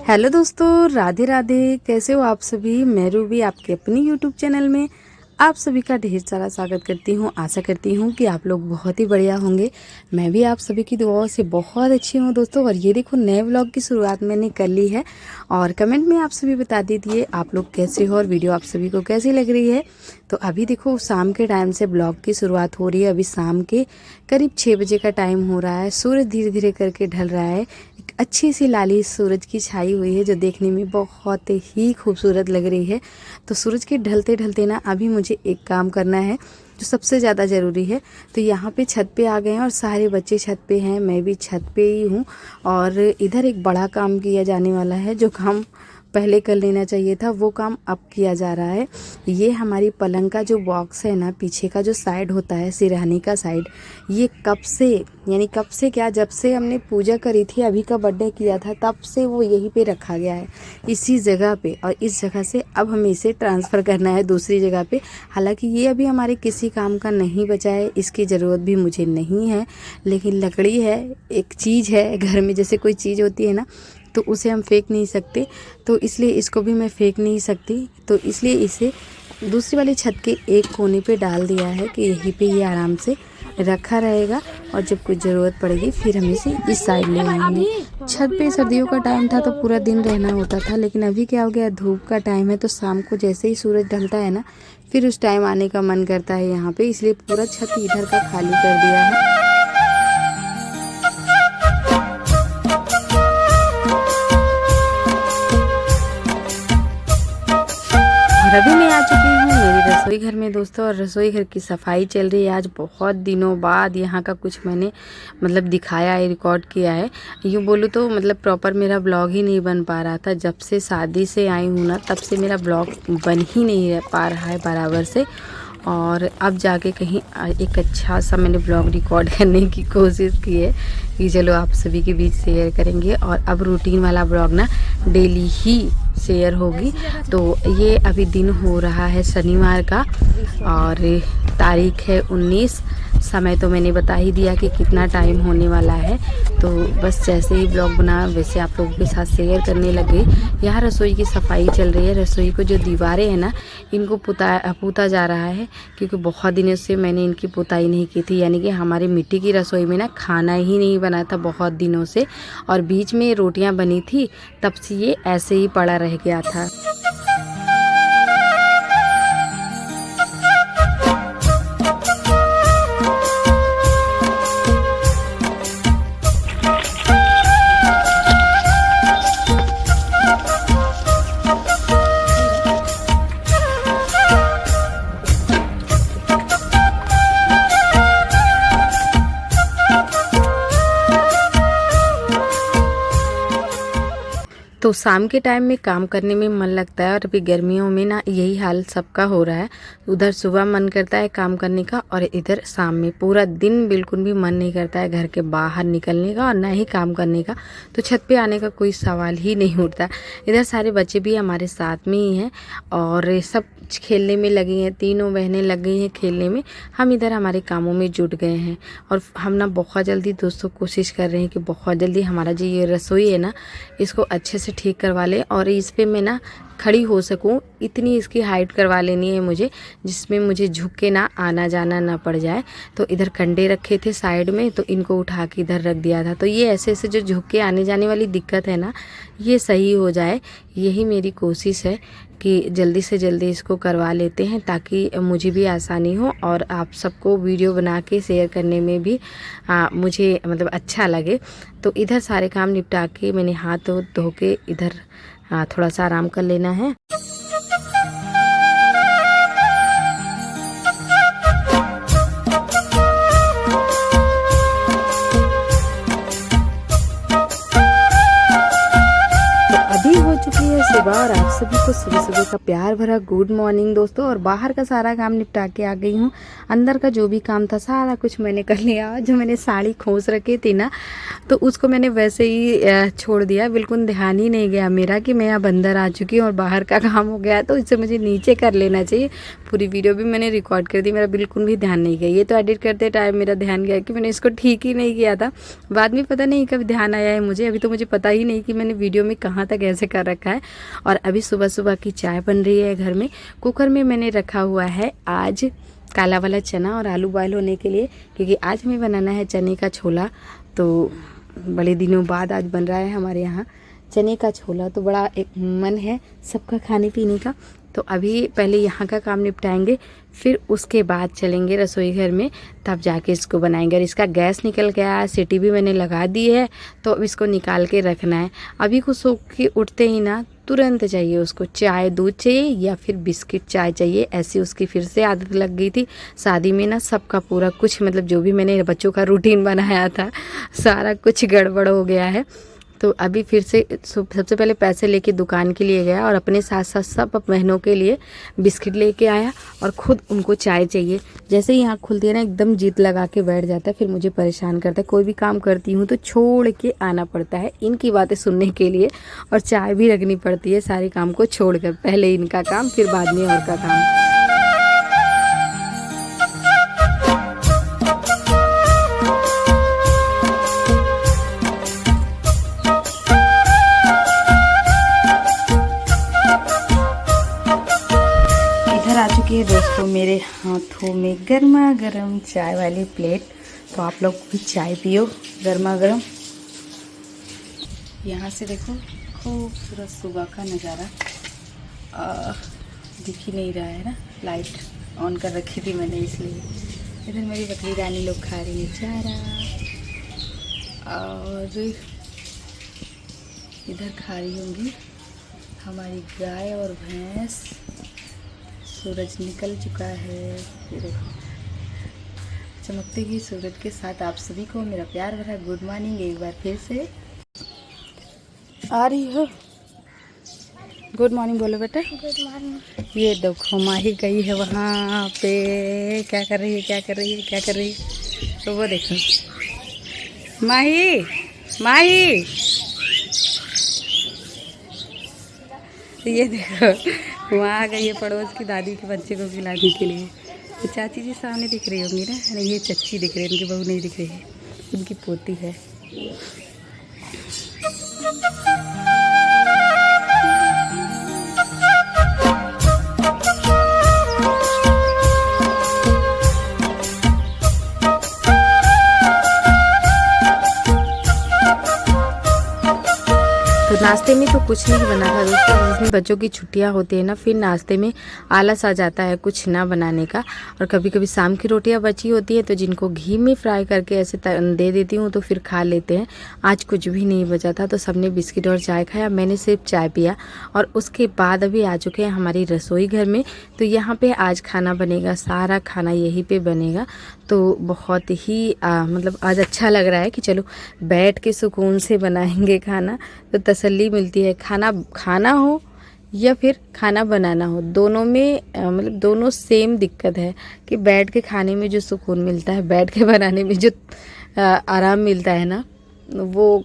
Hello दोस्तों, राधे राधे। कैसे हो आप सभी? मैं रूबी आपके अपनी यूट्यूब चैनल में आप सभी का ढेर सारा स्वागत करती हूँ। आशा करती हूँ कि आप लोग बहुत ही बढ़िया होंगे। मैं भी आप सभी की दुआओं से बहुत अच्छी हूँ दोस्तों। और ये देखो, नए व्लॉग की शुरुआत मैंने कर ली है और कमेंट में आप सभी बता दीजिए आप लोग कैसे हो और वीडियो आप सभी को कैसी लग रही है। तो अभी देखो, शाम के टाइम से ब्लॉग की शुरुआत हो रही है। अभी शाम के करीब 6 बजे का टाइम हो रहा है। सूरज धीरे धीरे करके ढल रहा है। एक अच्छी सी लाली सूरज की छाई हुई है जो देखने में बहुत ही खूबसूरत लग रही है। तो सूरज के ढलते ढलते ना अभी मुझे एक काम करना है जो सबसे ज़्यादा ज़रूरी है। तो यहाँ पे छत पे आ गए हैं और सारे बच्चे छत पे हैं, मैं भी छत पे ही हूँ। और इधर एक बड़ा काम किया जाने वाला है। जो काम पहले कर लेना चाहिए था वो काम अब किया जा रहा है। ये हमारी पलंग का जो बॉक्स है ना, पीछे का जो साइड होता है, सिरहानी का साइड, ये कब से क्या, जब से हमने पूजा करी थी, अभी का बर्थडे किया था, तब से वो यहीं पे रखा गया है, इसी जगह पे। और इस जगह से अब हमें इसे ट्रांसफ़र करना है दूसरी जगह पे। हालांकि ये अभी हमारे किसी काम का नहीं बचा है, इसकी ज़रूरत भी मुझे नहीं है, लेकिन लकड़ी है, एक चीज़ है घर में, जैसे कोई चीज़ होती है ना, तो उसे हम फेंक नहीं सकते। तो इसलिए इसको भी मैं फेंक नहीं सकती। तो इसलिए इसे दूसरी वाली छत के एक कोने पे डाल दिया है कि यहीं पे ये आराम से रखा रहेगा और जब कुछ ज़रूरत पड़ेगी फिर हम इसे इस साइड ले आएंगे। छत पे सर्दियों का टाइम था तो पूरा दिन रहना होता था, लेकिन अभी क्या हो गया, धूप का टाइम है। तो शाम को जैसे ही सूरज ढलता है ना, फिर उस टाइम आने का मन करता है यहाँ पे, इसलिए पूरा छत इधर का खाली कर दिया है। और अभी मैं आ चुकी हूँ मेरी रसोई घर में दोस्तों, और रसोई घर की सफाई चल रही है। आज बहुत दिनों बाद यहाँ का कुछ मैंने दिखाया है, रिकॉर्ड किया है। यूँ बोलूँ तो प्रॉपर मेरा ब्लॉग ही नहीं बन पा रहा था। जब से शादी से आई हूँ ना, तब से मेरा ब्लॉग बन ही नहीं पा रहा है बराबर से। और अब जाके कहीं एक अच्छा सा मैंने ब्लॉग रिकॉर्ड करने की कोशिश की है कि चलो आप सभी के बीच शेयर करेंगे। और अब रूटीन वाला ब्लॉग ना डेली ही शेयर होगी। तो ये अभी दिन हो रहा है शनिवार का और तारीख है 19। समय तो मैंने बता ही दिया कि कितना टाइम होने वाला है। तो बस जैसे ही ब्लॉग बना वैसे आप लोगों के साथ शेयर करने लगे। यहाँ रसोई की सफाई चल रही है। रसोई को जो दीवारें हैं ना, इनको पूता जा रहा है, क्योंकि बहुत दिनों से मैंने इनकी पुताई नहीं की थी। यानी कि हमारी मिट्टी की रसोई में ना खाना ही नहीं बना था बहुत दिनों से, और बीच में रोटियां बनी थी, तब से ये ऐसे ही पड़ा रह गया था। तो शाम के टाइम में काम करने में मन लगता है, और अभी गर्मियों में ना यही हाल सबका हो रहा है। उधर सुबह मन करता है काम करने का, और इधर शाम में पूरा दिन बिल्कुल भी मन नहीं करता है घर के बाहर निकलने का और ना ही काम करने का। तो छत पे आने का कोई सवाल ही नहीं उठता। इधर सारे बच्चे भी हमारे साथ में ही हैं और सब खेलने में लगी हैं। तीनों बहनें लग गई हैं खेलने में। हम इधर हमारे कामों में जुट गए हैं, और हम ना बहुत जल्दी दोस्तों कोशिश कर रहे हैं कि बहुत जल्दी हमारा जो ये रसोई है ना, इसको अच्छे से ठीक करवा लें और इस पे मैं ना खड़ी हो सकूं। इतनी इसकी हाइट करवा लेनी है मुझे, जिसमें मुझे झुक के ना आना जाना ना पड़ जाए। तो इधर कंडे रखे थे साइड में, तो इनको उठा के इधर रख दिया था। तो ये ऐसे ऐसे जो झुक के आने जाने वाली दिक्कत है ना, ये सही हो जाए। यही मेरी कोशिश है कि जल्दी से जल्दी इसको करवा लेते हैं, ताकि मुझे भी आसानी हो और आप सबको वीडियो बना के शेयर करने में भी मुझे अच्छा लगे। तो इधर सारे काम निपटा के मैंने हाथ धो के इधर थोड़ा सा आराम कर लेना है। अभी हो चुकी है सुबह और आप सभी को सुबह सुबह का प्यार भरा गुड मॉर्निंग दोस्तों। और बाहर का सारा काम निपटा के आ गई हूँ। अंदर का जो भी काम था सारा कुछ मैंने कर लिया। जो मैंने साड़ी खोस रखी थी ना, तो उसको मैंने वैसे ही छोड़ दिया। बिल्कुल ध्यान ही नहीं गया मेरा कि मैं अब अंदर आ चुकी हूँ और बाहर का काम हो गया, तो इससे मुझे नीचे कर लेना चाहिए। पूरी वीडियो भी मैंने रिकॉर्ड कर दी, मेरा बिल्कुल भी ध्यान नहीं गया। ये तो एडिट करते टाइम मेरा ध्यान गया कि मैंने इसको ठीक ही नहीं किया था। बाद में पता नहीं कब ध्यान आया है मुझे, अभी तो मुझे पता ही नहीं कि मैंने वीडियो में कहाँ तक ऐसे कर रखा है। और अभी सुबह सुबह की चाय बन रही है घर में। कुकर में मैंने रखा हुआ है आज काला वाला चना और आलू बॉयल होने के लिए, क्योंकि आज हमें बनाना है चने का छोला। तो बड़े दिनों बाद आज बन रहा है हमारे यहाँ चने का छोला, तो बड़ा एक मन है सबका खाने पीने का। तो अभी पहले यहाँ का काम निपटाएंगे, फिर उसके बाद चलेंगे रसोई घर में, तब जाके इसको बनाएंगे। और इसका गैस निकल गया, सीटी भी मैंने लगा दी है, तो अब इसको निकाल के रखना है। अभी कुछ सो के उठते ही ना तुरंत चाहिए उसको चाय, दूध चाहिए या फिर बिस्किट चाय चाहिए। ऐसी उसकी फिर से आदत लग गई थी। शादी में ना सबका पूरा कुछ, मतलब जो भी मैंने बच्चों का रूटीन बनाया था सारा कुछ गड़बड़ हो गया है। तो अभी फिर से सबसे पहले पैसे लेके दुकान के लिए गया और अपने साथ साथ सब बहनों के लिए बिस्किट लेके आया और ख़ुद उनको चाय चाहिए। जैसे ही आँख खुलती है ना एकदम जिद लगा के बैठ जाता है, फिर मुझे परेशान करता है। कोई भी काम करती हूँ तो छोड़ के आना पड़ता है इनकी बातें सुनने के लिए, और चाय भी रखनी पड़ती है सारे काम को छोड़कर। पहले इनका काम फिर बाद में और का काम। आ चुकी है दोस्तों मेरे हाथों में गर्मा गर्म चाय वाली प्लेट। तो आप लोग भी चाय पियो गर्मा गर्म। यहाँ से देखो खूबसूरत सुबह का नज़ारा दिख ही नहीं रहा है ना, लाइट ऑन कर रखी थी मैंने इसलिए। इधर मेरी बकरी रानी लोग खा रही है चारा, और इधर खा रही होंगी हमारी गाय और भैंस। सूरज निकल चुका है, ये देखो चमकते हुए सूरज के साथ आप सभी को मेरा प्यार भरा गुड मॉर्निंग। एक बार फिर से आ रही हो, गुड मॉर्निंग बोलो बेटा। Good morning. ये देखो माही गई है वहाँ पे, क्या कर रही है क्या कर रही है क्या कर रही है, तो वो देखो माही माही, ये देखो वहाँ आ गई है पड़ोस की दादी के बच्चे को खिलाने के लिए। तो चाची जी सामने दिख रही होंगी ना, अरे ये चच्ची दिख रही है, उनकी बहू नहीं दिख रही है, उनकी पोती है। तो नाश्ते में तो कुछ नहीं बना था दोस्तों। जिस दिन बच्चों की छुट्टियां होती है ना, फिर नाश्ते में आलस आ जाता है कुछ ना बनाने का। और कभी कभी शाम की रोटियां बची होती है तो जिनको घी में फ्राई करके ऐसे दे देती हूँ तो फिर खा लेते हैं। आज कुछ भी नहीं बचा था तो सबने बिस्किट और चाय खाया, मैंने सिर्फ चाय पिया। और उसके बाद अभी आ चुके हैं हमारी रसोई घर में। तो यहाँ पर आज खाना बनेगा, सारा खाना यहीं पर बनेगा। तो बहुत ही मतलब आज अच्छा लग रहा है कि चलो बैठ के सुकून से बनाएंगे खाना, तो तसल्ली मिलती है। खाना हो या फिर खाना बनाना हो, दोनों में मतलब दोनों सेम दिक्कत है कि बैठ के खाने में जो सुकून मिलता है, बैठ के बनाने में जो आराम मिलता है ना, वो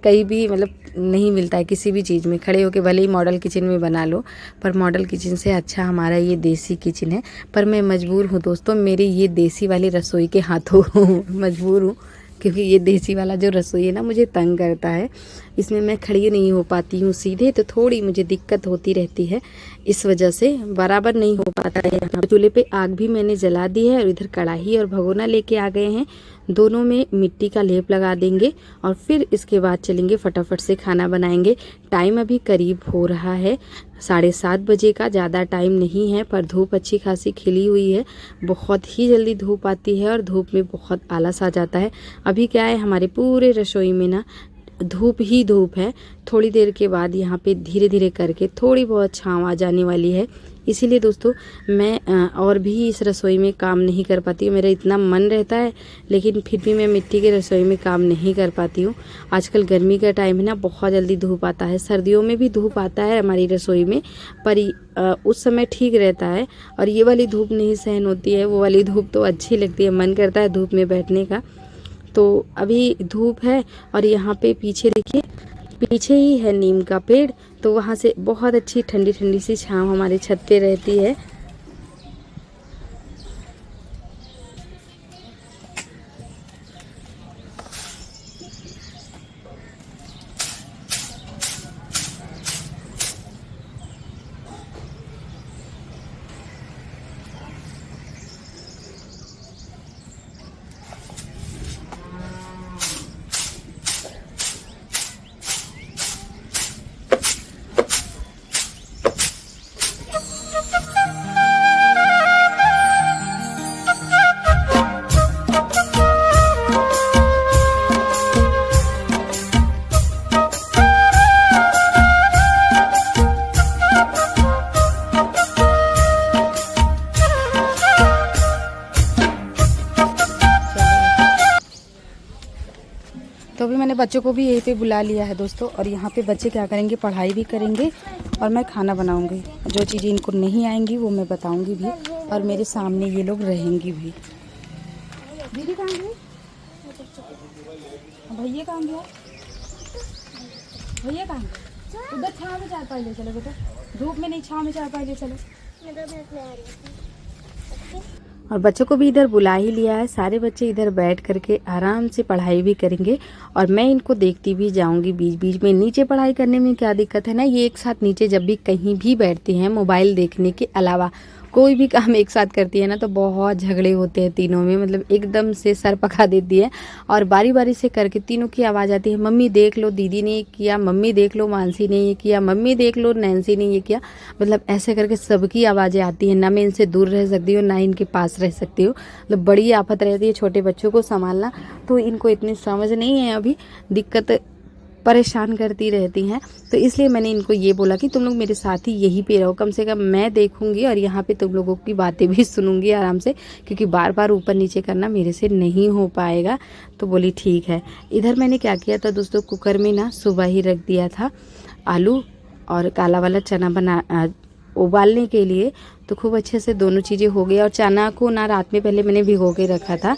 कहीं भी मतलब नहीं मिलता है किसी भी चीज़ में। खड़े होके भले ही मॉडल किचन में बना लो, पर मॉडल किचन से अच्छा हमारा ये देसी किचन है। पर मैं मजबूर हूँ दोस्तों, मेरी ये देसी वाली रसोई के हाथों मजबूर हूँ, क्योंकि ये देसी वाला जो रसोई है ना मुझे तंग करता है। इसमें मैं खड़ी नहीं हो पाती हूँ सीधे, तो थोड़ी मुझे दिक्कत होती रहती है, इस वजह से बराबर नहीं हो पाता है। यहाँ चूल्हे पे आग भी मैंने जला दी है और इधर कढ़ाई और भगोना लेके आ गए हैं। दोनों में मिट्टी का लेप लगा देंगे और फिर इसके बाद चलेंगे फटाफट से खाना बनाएंगे। टाइम अभी करीब हो रहा है 7:30 बजे का, ज़्यादा टाइम नहीं है, पर धूप अच्छी खासी खिली हुई है। बहुत ही जल्दी धूप आती है और धूप में बहुत आलस आ जाता है। अभी क्या है, हमारे पूरे रसोई में ना धूप ही धूप है। थोड़ी देर के बाद यहाँ पे धीरे धीरे करके थोड़ी बहुत छाँव आ जाने वाली है। इसीलिए दोस्तों मैं और भी इस रसोई में काम नहीं कर पाती हूँ। मेरा इतना मन रहता है लेकिन फिर भी मैं मिट्टी की रसोई में काम नहीं कर पाती हूँ। आजकल गर्मी का टाइम है ना, बहुत जल्दी धूप आता है। सर्दियों में भी धूप आता है हमारी रसोई में, पर उस समय ठीक रहता है। और ये वाली धूप नहीं सहन होती है, वो वाली धूप तो अच्छी लगती है, मन करता है धूप में बैठने का। तो अभी धूप है और यहाँ पे पीछे देखिए, पीछे ही है नीम का पेड़, तो वहाँ से बहुत अच्छी ठंडी ठंडी सी छाँव हमारे छत पे रहती है। तो अभी मैंने बच्चों को भी यहीं पे बुला लिया है दोस्तों, और यहाँ पे बच्चे क्या करेंगे, पढ़ाई भी करेंगे और मैं खाना बनाऊँगी। जो चीज़ें इनको नहीं आएंगी वो मैं बताऊँगी भी, और मेरे सामने ये लोग रहेंगी भी। दीदी कहाँ गई? भैया कहाँ गया? भैया कहाँ गए? उधर छाँव में चारपाई ले चलो बेटा, धूप में नहीं, छाँव में चारपाई ले चलो। और बच्चों को भी इधर बुला ही लिया है। सारे बच्चे इधर बैठ करके आराम से पढ़ाई भी करेंगे और मैं इनको देखती भी जाऊंगी बीच बीच में। नीचे पढ़ाई करने में क्या दिक्कत है ना, ये एक साथ नीचे जब भी कहीं भी बैठते हैं, मोबाइल देखने के अलावा कोई भी काम एक साथ करती है ना, तो बहुत झगड़े होते हैं तीनों में, मतलब एकदम से सर पका देती है। और बारी बारी से करके तीनों की आवाज़ आती है, मम्मी देख लो दीदी ने ये किया, मम्मी देख लो मानसी ने ये किया, मम्मी देख लो नैन्सी ने ये किया। मतलब ऐसे करके सबकी आवाज़ें आती हैं। ना मैं इनसे दूर रह सकती हूँ, ना इनके पास रह सकती हूँ। मतलब बड़ी आफत रहती है छोटे बच्चों को संभालना। तो इनको इतनी समझ नहीं है अभी, दिक्कत परेशान करती रहती हैं। तो इसलिए मैंने इनको ये बोला कि तुम लोग मेरे साथ ही यहीं पे रहो, कम से कम मैं देखूंगी और यहाँ पे तुम लोगों की बातें भी सुनूंगी आराम से, क्योंकि बार बार ऊपर नीचे करना मेरे से नहीं हो पाएगा। तो बोली ठीक है। इधर मैंने क्या किया था दोस्तों, कुकर में ना सुबह ही रख दिया था आलू और काला वाला चना उबालने के लिए। तो खूब अच्छे से दोनों चीज़ें हो गई। और चना को ना रात में पहले मैंने भिगो के रखा था,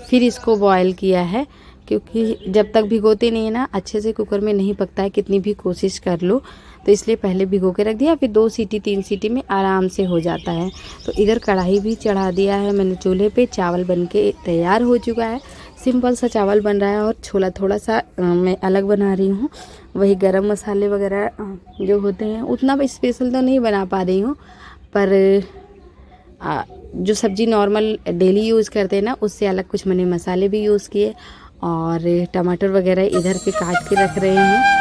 फिर इसको बॉयल किया है, क्योंकि जब तक भिगोते नहीं है ना अच्छे से कुकर में नहीं पकता है, कितनी भी कोशिश कर लो। तो इसलिए पहले भिगो के रख दिया, फिर 2 सीटी 3 सीटी में आराम से हो जाता है। तो इधर कढ़ाई भी चढ़ा दिया है मैंने चूल्हे पे, चावल बन के तैयार हो चुका है। सिंपल सा चावल बन रहा है और छोला थोड़ा सा मैं अलग बना रही हूँ। वही गरम मसाले वगैरह जो होते हैं उतना स्पेशल तो नहीं बना पा रही हूँ, पर जो सब्ज़ी नॉर्मल डेली यूज़ करते हैं ना, उससे अलग कुछ मैंने मसाले भी यूज़ किए। और टमाटर वगैरह इधर पे काट के रख रहे हैं।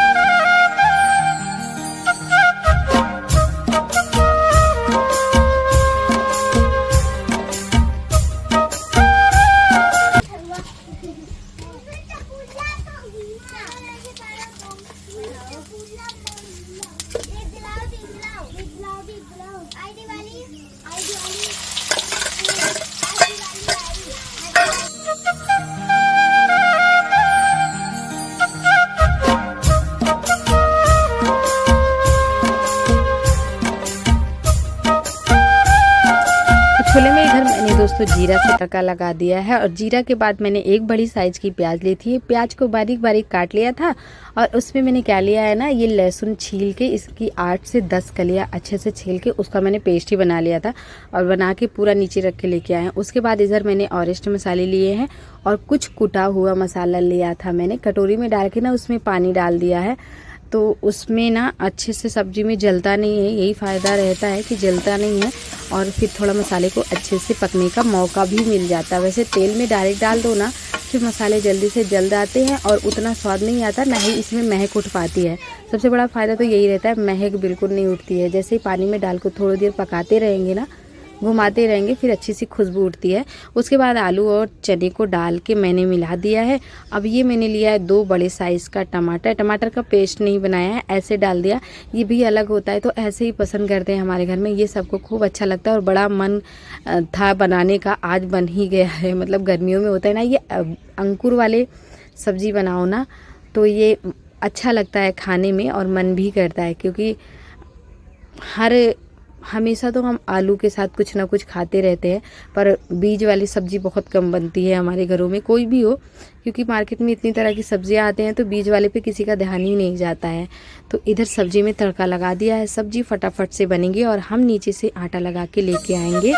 छोले में इधर मैंने दोस्तों जीरा से तड़का लगा दिया है, और जीरा के बाद मैंने एक बड़ी साइज की प्याज ली थी। प्याज को बारीक बारीक काट लिया था, और उसमें मैंने क्या लिया है ना, ये लहसुन छील के इसकी 8 से 10 कलियाँ अच्छे से छील के उसका मैंने पेस्ट ही बना लिया था, और बना के पूरा नीचे रख के लेके आए हैं। उसके बाद इधर मैंने ऑरेस्ट मसाले लिए हैं और कुछ कुटा हुआ मसाला लिया था मैंने, कटोरी में डाल के ना उसमें पानी डाल दिया है। तो उसमें ना अच्छे से सब्जी में जलता नहीं है, यही फ़ायदा रहता है कि जलता नहीं है, और फिर थोड़ा मसाले को अच्छे से पकने का मौका भी मिल जाता है। वैसे तेल में डायरेक्ट डाल दो ना, फिर मसाले जल्दी से जल जाते हैं और उतना स्वाद नहीं आता, ना ही इसमें महक उठ पाती है। सबसे बड़ा फ़ायदा तो यही रहता है, महक बिल्कुल नहीं उठती है। जैसे ही पानी में डाल को थोड़ी देर पकाते रहेंगे ना, घुमाते रहेंगे, फिर अच्छी सी खुशबू उठती है। उसके बाद आलू और चने को डाल के मैंने मिला दिया है। अब ये मैंने लिया है 2 बड़े साइज़ का टमाटर। टमाटर का पेस्ट नहीं बनाया है, ऐसे डाल दिया। ये भी अलग होता है तो ऐसे ही पसंद करते हैं हमारे घर में, ये सबको खूब अच्छा लगता है। और बड़ा मन था बनाने का, आज बन ही गया है। मतलब गर्मियों में होता है ना ये अंकुर वाले सब्ज़ी बनाओ ना तो ये अच्छा लगता है खाने में और मन भी करता है, क्योंकि हमेशा तो हम आलू के साथ कुछ ना कुछ खाते रहते हैं, पर बीज वाली सब्ज़ी बहुत कम बनती है हमारे घरों में, कोई भी हो, क्योंकि मार्केट में इतनी तरह की सब्जियां आते हैं तो बीज वाले पे किसी का ध्यान ही नहीं जाता है। तो इधर सब्जी में तड़का लगा दिया है, सब्जी फटाफट से बनेगी और हम नीचे से आटा लगा के लेके आएंगे।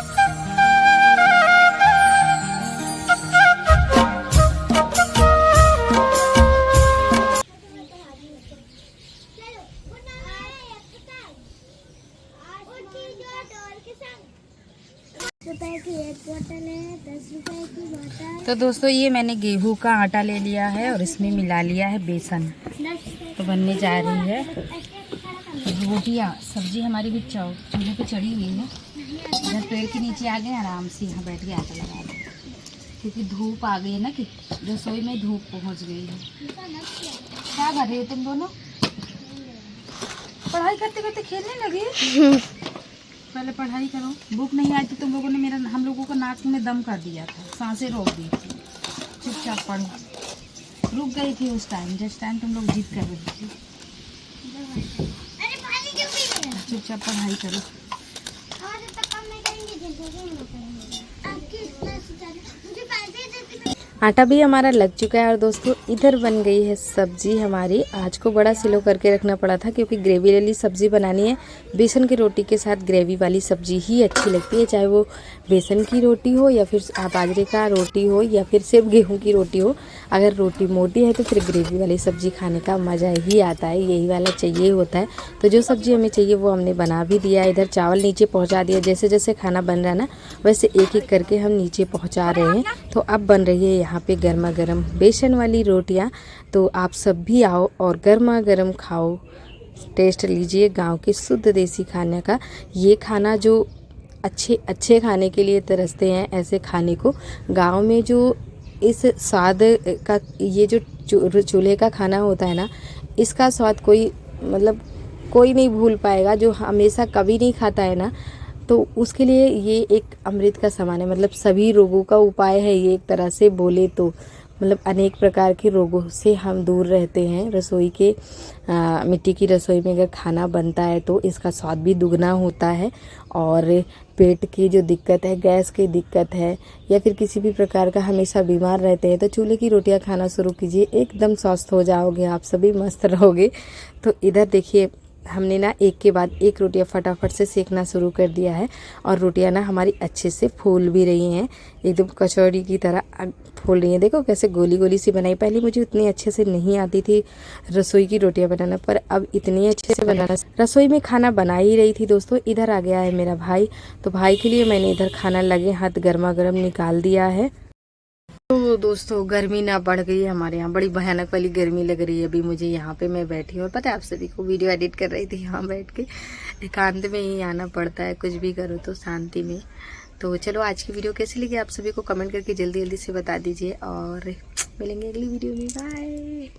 की एक बोतल है, 10 रुपए की बोतल। तो दोस्तों ये मैंने गेहूं का आटा ले लिया है और इसमें मिला लिया है बेसन। तो बनने जा रही है रोटियाँ। सब्जी हमारी भी चूल्हे पे चढ़ी हुई है। इधर पेड़ के नीचे आ गए, आराम से यहाँ बैठ के आटा लगा दें, क्योंकि धूप आ गई है ना, कि रसोई में धूप पहुँच गई है। क्या कर रहे हो तुम दोनों? पढ़ाई करते करते खेलने लगे? पहले पढ़ाई करो। बुक नहीं आई तो तुम लोगों ने हम लोगों को नाक में दम कर दिया था, सांसें रोक दी थी। चुपचाप पढ़ो। रुक गई थी उस टाइम जिस टाइम तुम लोग जिद कर रही थी। चुपचाप पढ़ाई करो। आटा भी हमारा लग चुका है और दोस्तों इधर बन गई है सब्जी हमारी। आज को बड़ा स्लो करके रखना पड़ा था, क्योंकि ग्रेवी वाली सब्जी बनानी है। बेसन की रोटी के साथ ग्रेवी वाली सब्जी ही अच्छी लगती है, चाहे वो बेसन की रोटी हो या फिर बाजरे का रोटी हो या फिर सिर्फ गेहूं की रोटी हो। अगर रोटी मोटी है तो फिर ग्रेवी वाली सब्जी खाने का मज़ा ही आता है, यही वाला चाहिए होता है। तो जो सब्जी हमें चाहिए वो हमने बना भी दिया। इधर चावल नीचे पहुँचा दिया। जैसे जैसे खाना बन रहा है ना, वैसे एक एक करके हम नीचे पहुँचा रहे हैं। तो अब बन रही है यहाँ पे गर्मा गर्म बेसन वाली रोटियाँ। तो आप सब भी आओ और गर्मा गर्म खाओ, टेस्ट लीजिए गांव के शुद्ध देसी खाने का। ये खाना जो अच्छे खाने के लिए तरसते हैं, ऐसे खाने को गांव में जो इस स्वाद का, ये जो चूल्हे का खाना होता है ना, इसका स्वाद कोई नहीं भूल पाएगा। जो हमेशा कभी नहीं खाता है ना, तो उसके लिए ये एक अमृत का समान है। मतलब सभी रोगों का उपाय है ये, एक तरह से बोले तो। मतलब अनेक प्रकार के रोगों से हम दूर रहते हैं। रसोई के मिट्टी की रसोई में अगर खाना बनता है तो इसका स्वाद भी दुगना होता है। और पेट की जो दिक्कत है, गैस की दिक्कत है, या फिर किसी भी प्रकार का हमेशा बीमार रहते हैं, तो चूल्हे की रोटियां खाना शुरू कीजिए, एकदम स्वस्थ हो जाओगे, आप सभी मस्त रहोगे। तो इधर देखिए हमने ना एक के बाद एक रोटियां फटाफट से सेकना शुरू कर दिया है। और रोटियां ना हमारी अच्छे से फूल भी रही हैं, एकदम कचौड़ी की तरह फूल रही हैं। देखो कैसे गोली गोली सी बनाई। पहले मुझे उतनी अच्छे से नहीं आती थी रसोई की रोटियां बनाना, पर अब इतनी अच्छे से बनाना। रसोई में खाना बना ही रही थी दोस्तों। इधर आ गया है मेरा भाई, तो भाई के लिए मैंने इधर खाना लगे हाथ गर्मा गर्म निकाल दिया है। तो दोस्तों गर्मी ना बढ़ गई है हमारे यहाँ, बड़ी भयानक वाली गर्मी लग रही है अभी मुझे। यहाँ पे मैं बैठी हूँ और पता है आप सभी को, वीडियो एडिट कर रही थी यहाँ बैठ के। एकांत में ही आना पड़ता है, कुछ भी करो तो शांति में। तो चलो आज की वीडियो कैसी लगी आप सभी को कमेंट करके जल्दी जल्दी से बता दीजिए, और मिलेंगे अगली वीडियो में। बाय।